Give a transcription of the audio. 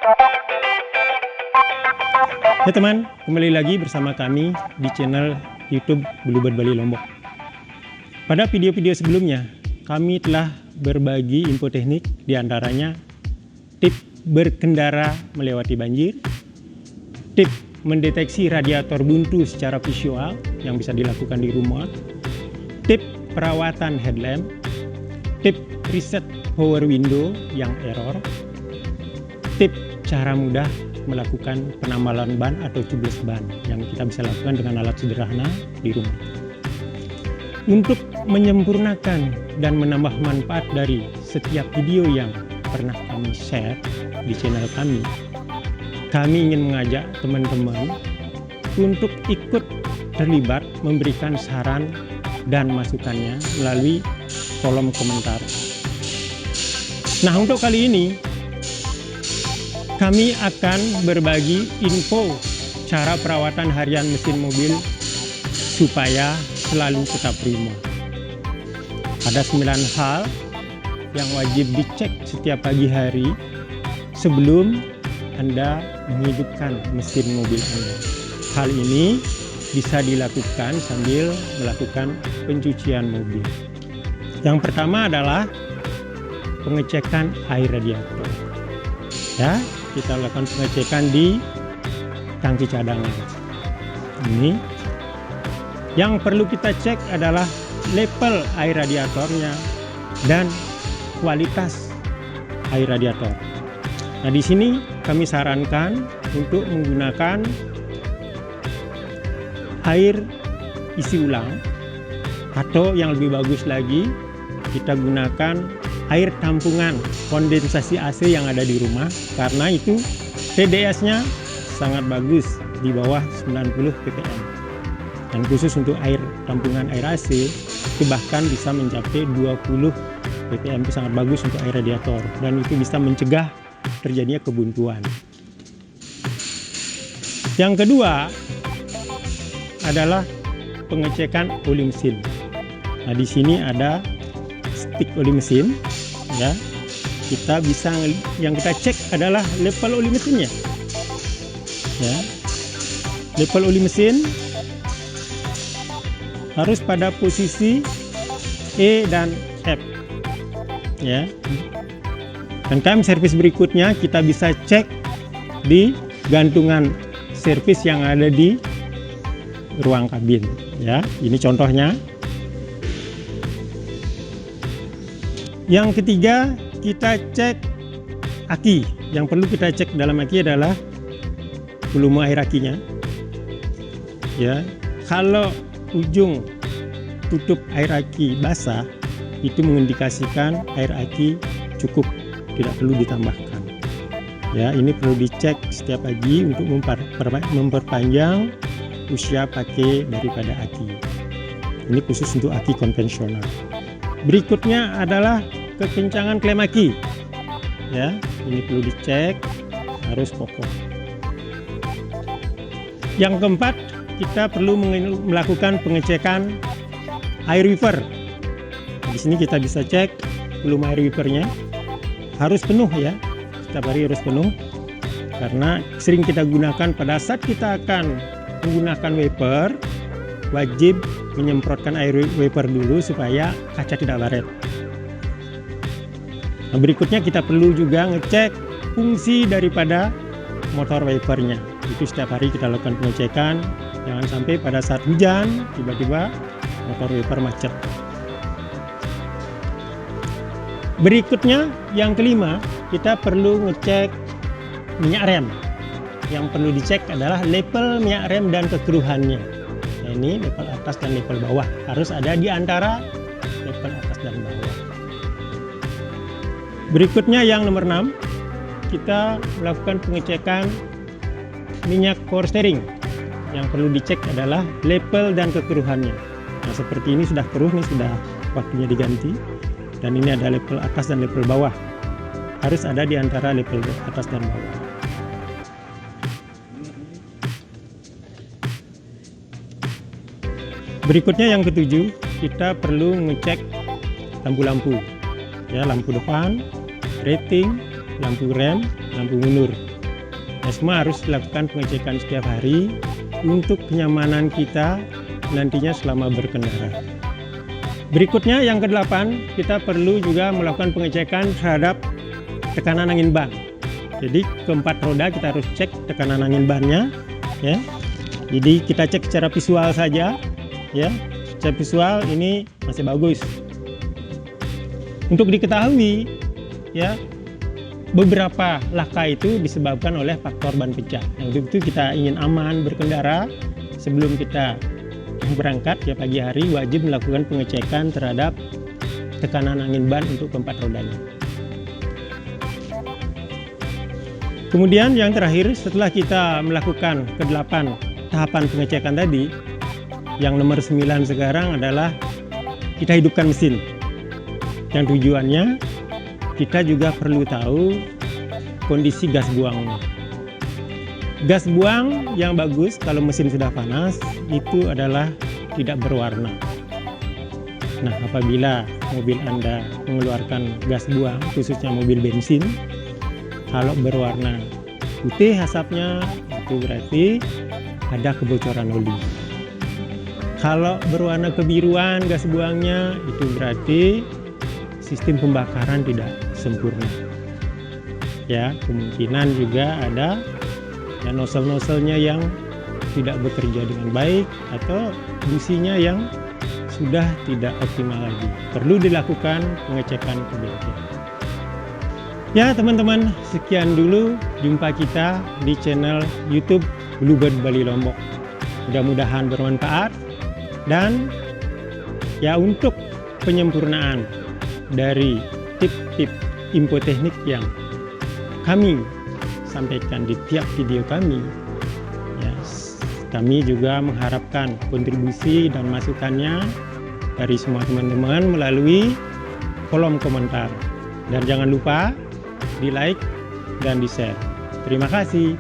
Ya teman, kembali lagi bersama kami di channel YouTube Bluebird Bali Lombok. Pada video-video sebelumnya, kami telah berbagi info teknik, diantaranya tip berkendara melewati banjir, tip mendeteksi radiator buntu secara visual yang bisa dilakukan di rumah, tip perawatan headlamp, tip reset power window yang error, tip cara mudah melakukan penambalan ban atau tubeless ban yang kita bisa lakukan dengan alat sederhana di rumah. Untuk menyempurnakan dan menambah manfaat dari setiap video yang pernah kami share di channel kami ingin mengajak teman-teman untuk ikut terlibat memberikan saran dan masukannya melalui kolom komentar. Nah, untuk kali ini kami akan berbagi info cara perawatan harian mesin mobil supaya selalu tetap prima. Ada 9 hal yang wajib dicek setiap pagi hari sebelum Anda menghidupkan mesin mobil Anda. Hal ini bisa dilakukan sambil melakukan pencucian mobil. Yang pertama adalah pengecekan air radiator. Ya, kita lakukan pengecekan di tangki cadangan. Ini yang perlu kita cek adalah level air radiatornya dan kualitas air radiator. Nah, di sini kami sarankan untuk menggunakan air isi ulang, atau yang lebih bagus lagi kita gunakan air tampungan kondensasi AC yang ada di rumah, karena itu TDS-nya sangat bagus di bawah 90 ppm. Dan khusus untuk air tampungan air AC itu bahkan bisa mencapai 20 ppm, itu sangat bagus untuk air radiator dan itu bisa mencegah terjadinya kebuntuan. Yang kedua adalah pengecekan oli mesin. Nah, di sini ada stick oli mesin. Ya, kita bisa, yang kita cek adalah level oli mesinnya. Ya, level oli mesin harus pada posisi E dan F. Ya, dan time servis berikutnya kita bisa cek di gantungan servis yang ada di ruang kabin. Ya, ini contohnya. Yang ketiga, kita cek aki. Yang perlu kita cek dalam aki adalah volume air akinya. Ya, kalau ujung tutup air aki basah, itu mengindikasikan air aki cukup, tidak perlu ditambahkan. Ya, ini perlu dicek setiap pagi untuk memperpanjang usia pakai daripada aki. Ini khusus untuk aki konvensional. Berikutnya adalah kekencangan klem aki. Ya, ini perlu dicek, harus pokok. Yang keempat, kita perlu melakukan pengecekan air wiper. Di sini kita bisa cek volume air wipernya harus penuh, ya. Setiap hari harus penuh, karena sering kita gunakan pada saat kita akan menggunakan wiper, wajib menyemprotkan air wiper dulu supaya kaca tidak baret. Nah, berikutnya kita perlu juga ngecek fungsi daripada motor wipernya. Itu setiap hari kita lakukan pengecekan. Jangan sampai pada saat hujan tiba-tiba motor wiper macet. Berikutnya yang kelima, kita perlu ngecek minyak rem. Yang perlu dicek adalah level minyak rem dan kekeruhannya. Nah, ini level atas dan level bawah, harus ada di antara level atas dan bawah. Berikutnya yang nomor 6, kita melakukan pengecekan minyak power steering. Yang perlu dicek adalah level dan kekeruhannya. Nah, seperti ini sudah keruh, nih sudah waktunya diganti. Dan ini ada level atas dan level bawah, harus ada di antara level atas dan bawah. Berikutnya yang ketujuh, kita perlu ngecek lampu-lampu. Ya, lampu depan, rating, lampu rem, lampu mundur. Ya, semua harus dilakukan pengecekan setiap hari untuk kenyamanan kita nantinya selama berkendara. Berikutnya yang ke-8, kita perlu juga melakukan pengecekan terhadap tekanan angin ban. Jadi keempat roda kita harus cek tekanan angin bannya, ya. Jadi kita cek secara visual saja, ya. Secara visual ini masih bagus. Untuk diketahui, ya, beberapa laka itu disebabkan oleh faktor ban pecah. Nah, untuk itu kita ingin aman berkendara, sebelum kita berangkat ya pagi hari wajib melakukan pengecekan terhadap tekanan angin ban untuk keempat rodanya. Kemudian yang terakhir, setelah kita melakukan ke-8 tahapan pengecekan tadi, yang nomor 9 sekarang adalah kita hidupkan mesin. Yang tujuannya kita juga perlu tahu kondisi gas buangnya. Gas buang yang bagus kalau mesin sudah panas itu adalah tidak berwarna. Nah, apabila mobil Anda mengeluarkan gas buang, khususnya mobil bensin, kalau berwarna putih asapnya, itu berarti ada kebocoran oli. Kalau berwarna kebiruan gas buangnya, itu berarti sistem pembakaran tidak sempurna. Ya, kemungkinan juga ada ya nozzle-nozzle-nya yang tidak bekerja dengan baik atau businya yang sudah tidak optimal lagi. Perlu dilakukan pengecekan kebersihan. Ya teman-teman, sekian dulu jumpa kita di channel YouTube Bluebird Bali Lombok. Mudah-mudahan bermanfaat, dan ya untuk penyempurnaan dari tip-tip info teknik yang kami sampaikan di tiap video kami, ya, kami juga mengharapkan kontribusi dan masukannya dari semua teman-teman melalui kolom komentar. Dan jangan lupa di like dan di share. Terima kasih.